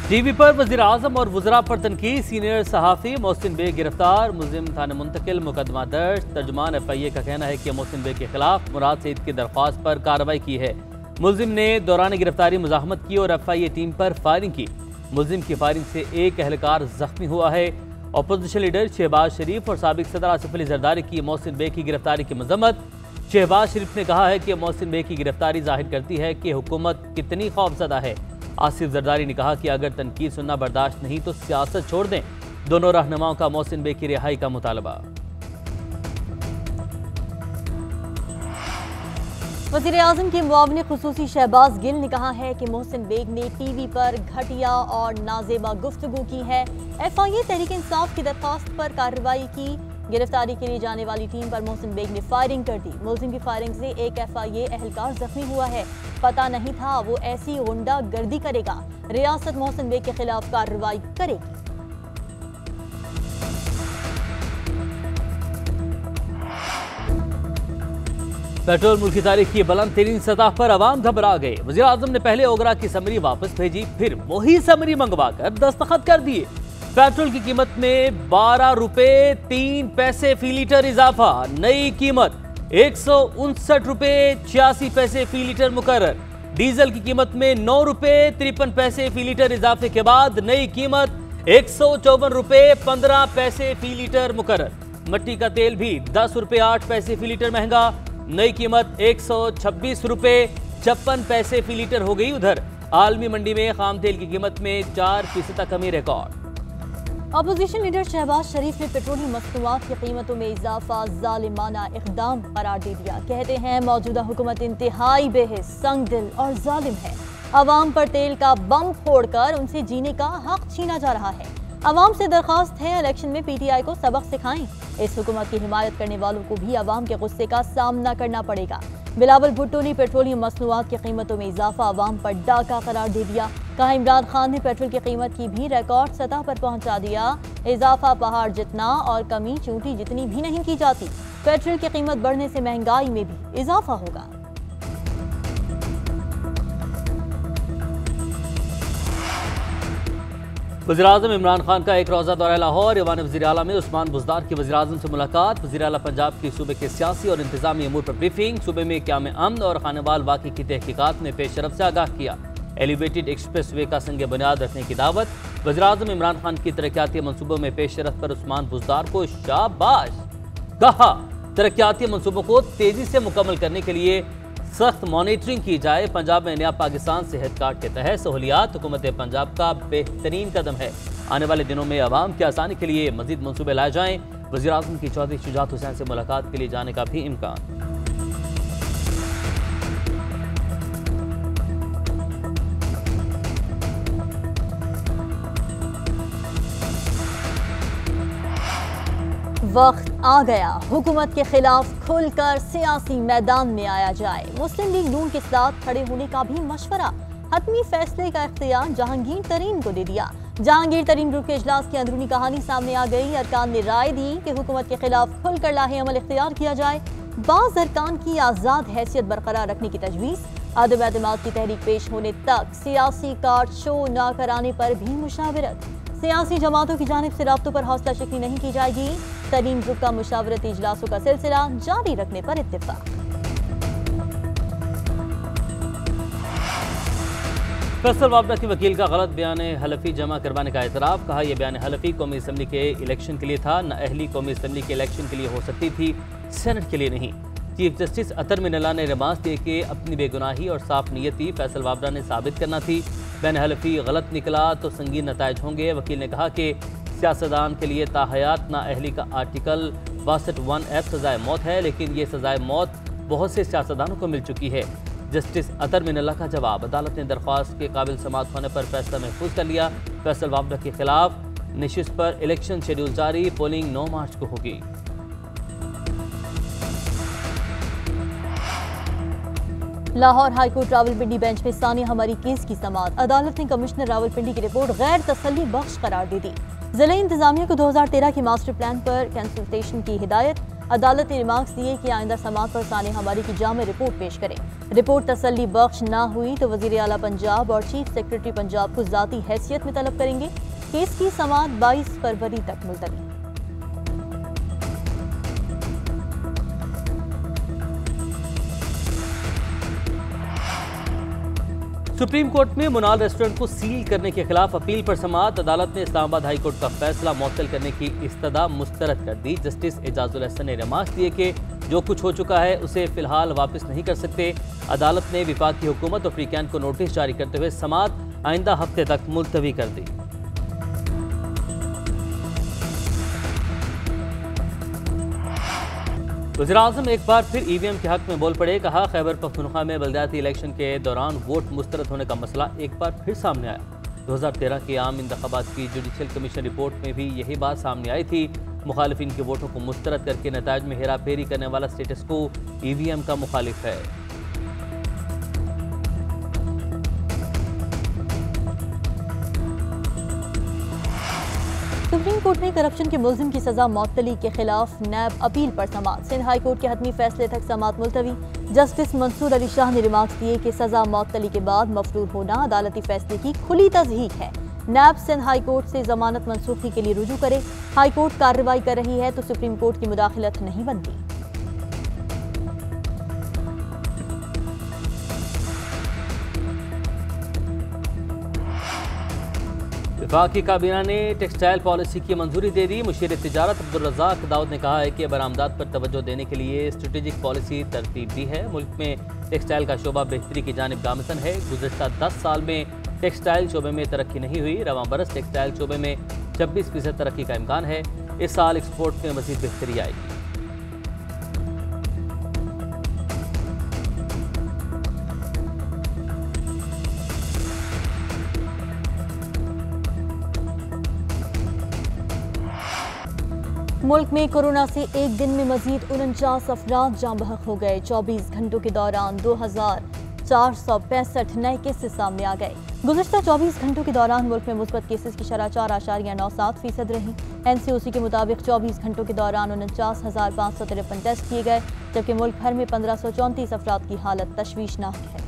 TV पर वज़ीर आज़म और वज़रा पर तनकीद। सीनियर सहाफ़ी मोहसिन बेग गिरफ्तार, मुलजिम थाने मुंतकिल, मुकदमा दर्ज। तर्जुमान FIA का कहना है कि मोहसिन बेग के खिलाफ मुराद सईद की दरख्वास्त पर कार्रवाई की है। मुलजिम ने दौरान गिरफ्तारी मुज़ाहमत की और FIA टीम पर फायरिंग की। मुलजिम की फायरिंग से एक एहलकार जख्मी हुआ है। अपोजिशन लीडर शहबाज शरीफ और साबिक सदर आसिफ अली जरदारी की मोहसिन बेग की गिरफ्तारी की मजम्मत। शहबाज शरीफ ने कहा है कि मोहसिन बेग की गिरफ्तारी जाहिर करती है कि हुकूमत कितनी खौफजदा है। आसिफ जरदारी ने कहा कि अगर तनकीद सुनना बर्दाश्त नहीं तो सियासत छोड़ दें। दोनों रहनुमाओं का मोहसिन बेग की रिहाई का मुतालबा। वज़ीर आज़म के मुआविन खुसूसी शहबाज गिल ने कहा है कि मोहसिन बेग ने टीवी पर घटिया और नाजेबा गुफ्तगू की है। FIA तहरीक इंसाफ की दरख्वास्त पर कार्रवाई की। गिरफ्तारी के लिए जाने वाली टीम पर मोहसिन बेग ने फायरिंग कर दी। मुलजिम की फायरिंग से एक FIA एहलकार जख्मी हुआ है। पता नहीं था वो ऐसी गुंडा गर्दी करेगा। रियासत मोहसिन बेग के खिलाफ कार्रवाई करेगी। पेट्रोल मुल्क की तारीख की बुलंद तरीन सतह पर अवाम घबरा गए। वज़ीर आज़म ने पहले ओगरा की समरी वापस भेजी, फिर वही समरी मंगवा कर दस्तखत कर दिए। पेट्रोल की कीमत में 12 रुपए 3 पैसे फी लीटर इजाफा। नई कीमत 159 रुपए 86 पैसे फी लीटर मुकर्रर। डीजल की कीमत में 9 रुपए 53 पैसे फी लीटर इजाफे के बाद नई कीमत 154 रुपए 15 पैसे फी लीटर मुकर्रर। मट्टी का तेल भी 10 रुपए 8 पैसे फी लीटर महंगा। नई कीमत 126 रुपए 56 पैसे फी लीटर हो गई। उधर आलमी मंडी में खाम तेल की कीमत में 4% तक कमी रिकॉर्ड। अपोजिशन लीडर शहबाज शरीफ ने पेट्रोलियम मसनूआत की कीमतों में इजाफा जालिमाना इक़दाम करार दे दिया। कहते हैं मौजूदा हुकूमत इंतहाई बेहिस, संगदिल और जालिम है। अवाम पर तेल का बम फोड़कर उनसे जीने का हक छीना जा रहा है। अवाम से दरख्वास्त है इलेक्शन में PTI को सबक सिखाएं। इस हुकूमत की हिमायत करने वालों को भी अवाम के गुस्से का सामना करना पड़ेगा। बिलावल भुट्टो ने पेट्रोलियम मसनूआत की कीमतों में इजाफा अवाम पर डाका करार दे दिया। कहा इमरान खान ने पेट्रोल की कीमत की भी रिकॉर्ड सतह पर पहुंचा दिया। इजाफा पहाड़ जितना और कमी चूंटी जितनी भी नहीं की जाती। पेट्रोल की कीमत बढ़ने से महंगाई में भी इजाफा होगा। वज़ीर आज़म इमरान खान का एक रोज़ा दौरा लाहौर। ईवान वज़ीर आला में उस्मान बुज़दार की वज़ीर आज़म से मुलाकात। वज़ीर आला पंजाब की सूबे के सियासी और इंतजामी अमूर पर ब्रीफिंग। सूबे में क़याम अमन और खानेवाल वाक़े की तहकीकात में पेशरफ से आगाह किया। एलिवेटेड एक्सप्रेस वे का संग बुनियाद रखने की दावत। वज़ीर आज़म इमरान खान की तरक्याती मनसूबों में पेशरफ पर उस्मान बुज़दार को शाबाश। कहा तरक्याती मनसूबों को तेजी से मुकम्मल करने के लिए सख्त मॉनिटरिंग की जाए। पंजाब में नया पाकिस्तान सेहत कार्ड के तहत सहूलियात हुकूमत पंजाब का बेहतरीन कदम है। आने वाले दिनों में आवाम की आसानी के लिए मजीद मनसूबे लाए जाएं। वज़ीर आज़म की चौधरी शुजात हुसैन से मुलाकात के लिए जाने का भी इम्कान। वक्त आ गया हुकूमत के खिलाफ खुलकर सियासी मैदान में आया जाए। मुस्लिम लीग नून के साथ खड़े होने का भी मशवरा। हतमी फैसले का इख्तियार जहांगीर तरीन को दे दिया। जहांगीर तरीन ग्रुप के इजलास की अंदरूनी कहानी सामने आ गई। अरकान ने राय दी कि हुकूमत के खिलाफ खुलकर लाहे अमल इख्तियार किया जाए। बाज अरकान की आज़ाद हैसियत बरकरार रखने की तजवीज़। अदम एतमाद की तहरीक पेश होने तक सियासी कार्ड शो न कराने पर भी मुशावरत। सियासी जमातों की जानिब से राब्तों पर हौसला शिकनी नहीं की जाएगी। तरीन ग्रुप का मुशावरती इजलासों का सिलसिला जारी रखने पर इत्तेफाक। फैसल वाबरा के वकील का गलत बयान हलफी जमा करवाने का एतराफ़। कहा यह बयान हलफी कौमी असम्बली के इलेक्शन के लिए था, न अहली कौमी असम्बली के इलेक्शन के लिए हो सकती थी, सेनेट के लिए नहीं। चीफ जस्टिस अतर मिनल्ला ने रिमांस दे के अपनी बेगुनाही और साफ नीयती फैसल वाबरा ने साबित करना थी। बयान हलफी गलत निकला तो संगीन नताइज होंगे। वकील ने कहा कि सियासतदान के लिए ताहयात ना अहली का आर्टिकल 62(1)(f) सजाए मौत है, लेकिन ये सजाए मौत बहुत से सियासतदानों को मिल चुकी है। जस्टिस अतर मिनल्ला का जवाब। अदालत ने दरख्वास्त के काबिल समाअत होने पर फैसला महफूज कर लिया। फैसल वाबरा के खिलाफ नशिस्त पर इलेक्शन शेड्यूल जारी। पोलिंग 9 मार्च को होगी। लाहौर हाईकोर्ट रावलपिंडी बेंच में सानिया हमारी केस की समाअत। अदालत ने कमिश्नर रावलपिंडी की रिपोर्ट गैर तसल्ली बख्श करार दे दी। जिला इंतजामिया को 2013 के मास्टर प्लान पर कंसल्टेशन की हिदायत। अदालत ने रिमार्क्स दिए कि आइंदा समात पर साने हमारी की जामे रिपोर्ट पेश करें। रिपोर्ट तसल्ली बख्श ना हुई तो वजीर आला पंजाब और चीफ सेक्रेटरी पंजाब को जाती हैसियत में तलब करेंगे। केस की समात 22 फरवरी तक मुलतवी। सुप्रीम कोर्ट में मुनाल रेस्टोरेंट को सील करने के खिलाफ अपील पर समाअत। अदालत ने इस्लामाबाद हाई कोर्ट का फैसला मुअत्तल करने की इस्तदा मुस्तरद कर दी। जस्टिस एजाजुल हसन ने रिमार्क्स दिए कि जो कुछ हो चुका है उसे फिलहाल वापस नहीं कर सकते। अदालत ने विफाकी हुकूमत और फ्रीकैन को नोटिस जारी करते हुए समाअत आइंदा हफ्ते तक मुलतवी कर दी। वज़ीर-ए-आज़म एक बार फिर ईवीएम के हक में बोल पड़े। कहा, खैबर पख्तूनख्वा में बलदियाती इलेक्शन के दौरान वोट मुस्तरद होने का मसला एक बार फिर सामने आया। 2013 के आम इंतखाबात की जुडिशल कमीशन रिपोर्ट में भी यही बात सामने आई थी। मुखालिफिन के वोटों को मुस्तरद करके नताइज में हेरा फेरी करने वाला स्टेटस को ईवीएम का मुखालिफ है। सुप्रीम कोर्ट ने करप्शन के मुल्जिम की सजा मौतली के खिलाफ नैब अपील पर समाअत। सिंध हाई कोर्ट के हतमी फैसले तक समाअत मुलतवी। जस्टिस मंसूर अली शाह ने रिमार्क्स दिए कि सजा मौतली के बाद मफरूर होना अदालती फैसले की खुली तस्दीक है। नैब सिंध हाई कोर्ट से जमानत मनसूखी के लिए रुजू करे। हाई कोर्ट कार्रवाई कर रही है तो सुप्रीम कोर्ट की मुदाखलत नहीं बनती। वफाकी काबीना ने टेक्सटाइल पॉलिसी की मंजूरी दे दी। मुशीर तिजारत अब्दुल रज़ाक दाऊद ने कहा है कि बरामदात पर तवज्जो देने के लिए स्ट्रेटेजिक पॉलिसी तरतीब दी है। मुल्क में टेक्सटाइल का शोबा बेहतरी की जानिब गामजन है। गुज़श्ता 10 साल में टेक्सटाइल शोबे में तरक्की नहीं हुई। रवां बरस टेक्सटाइल शोबे में 26% तरक्की का इम्कान है। इस साल एक्सपोर्ट में मज़ीद बेहतरी आएगी। मुल्क में कोरोना से एक दिन में मजीद 49 अफराद जाँ बहक हो गए। 24 घंटों के दौरान 2465 नए केसेस सामने आ गए। गुज़श्ता 24 घंटों के दौरान मुल्क में मुस्बत केसेस की शरह 4.97% रही। NCOC के मुताबिक 24 घंटों के दौरान 49,553 टेस्ट किए गए, जबकि मुल्क भर में 1534 अफराद की हालत तशवीशनाक है।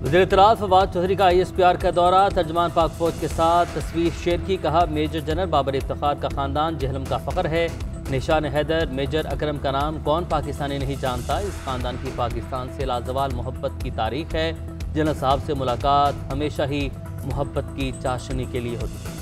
वज़ीर इत्तलात फवाद चौधरी का ISPR का दौरा। तर्जमान पाक फौज के साथ तस्वीर शेयर की। कहा, मेजर जनरल बाबर इफ्तिखार का खानदान जहलम का फ़ख्र है। निशान हैदर मेजर अकरम का नाम कौन पाकिस्तानी नहीं जानता। इस खानदान की पाकिस्तान से लाजवाल मोहब्बत की तारीख है। जनरल साहब से मुलाकात हमेशा ही मोहब्बत की चाशनी के लिए होती है।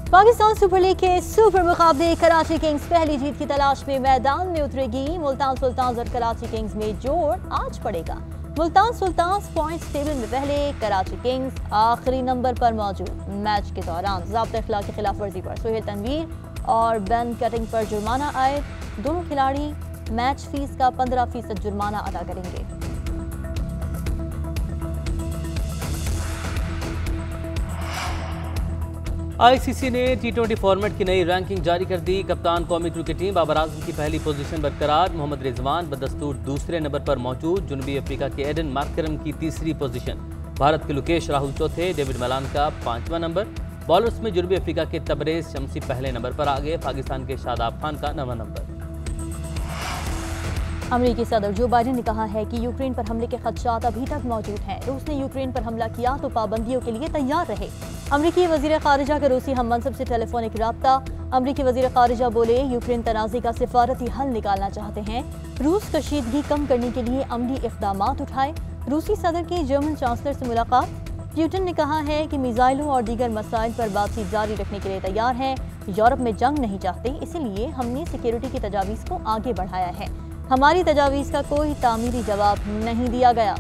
पाकिस्तान सुपर लीग के सुपर मुकाबले कराची किंग्स पहली जीत की तलाश में मैदान में उतरेगी। मुल्तान सुल्तान्स और कराची किंग्स में जोर आज पड़ेगा। मुल्तान सुल्तान्स पॉइंट्स टेबल में पहले, कराची किंग्स आखिरी नंबर पर मौजूद। मैच के दौरान ज़ाब्ता इख्लाक की खिलाफ वर्जी पर सुहेल तनवीर और बैन कटिंग पर जुर्माना आए। दोनों खिलाड़ी मैच फीस का 15% जुर्माना अदा करेंगे। ICC ने T20 फॉर्मेट की नई रैंकिंग जारी कर दी। कप्तान कौमी क्रिकेट टीम बाबर आजम की पहली पोजीशन बरकरार। मोहम्मद रिजवान बदस्तूर दूसरे नंबर पर मौजूद। जनूबी अफ्रीका के एडन मार्करम की तीसरी पोजीशन। भारत के लोकेश राहुल चौथे, डेविड मलान का 5वां नंबर। बॉलर्स में जनूबी अफ्रीका के तबरेज शमसी पहले नंबर पर आ गए। पाकिस्तान के शादाब खान का 9वां नंबर। अमेरिकी सदर जो बाइडेन ने कहा है कि यूक्रेन पर हमले के खदशात अभी तक मौजूद हैं। रूस ने यूक्रेन पर हमला किया तो पाबंदियों के लिए तैयार रहे। अमेरिकी वजीर खारिजा का रूसी हम मनसब से टेलीफोनिक राब्ता। अमेरिकी वजीर खारिजा बोले, यूक्रेन तनाज़े का सिफारती हल निकालना चाहते हैं। रूस कशीदगी कम करने के लिए अमली इक़दामात उठाए। रूसी सदर की जर्मन चांसलर से मुलाकात। प्यूटन ने कहा है कि मिसाइलों और दीगर मसाइल पर बातचीत जारी रखने के लिए तैयार हैं। यूरोप में जंग नहीं चाहते, इसीलिए हमने सिक्योरिटी की तजावीज़ को आगे बढ़ाया है। हमारी तजावीज़ का कोई तामीरी जवाब नहीं दिया गया।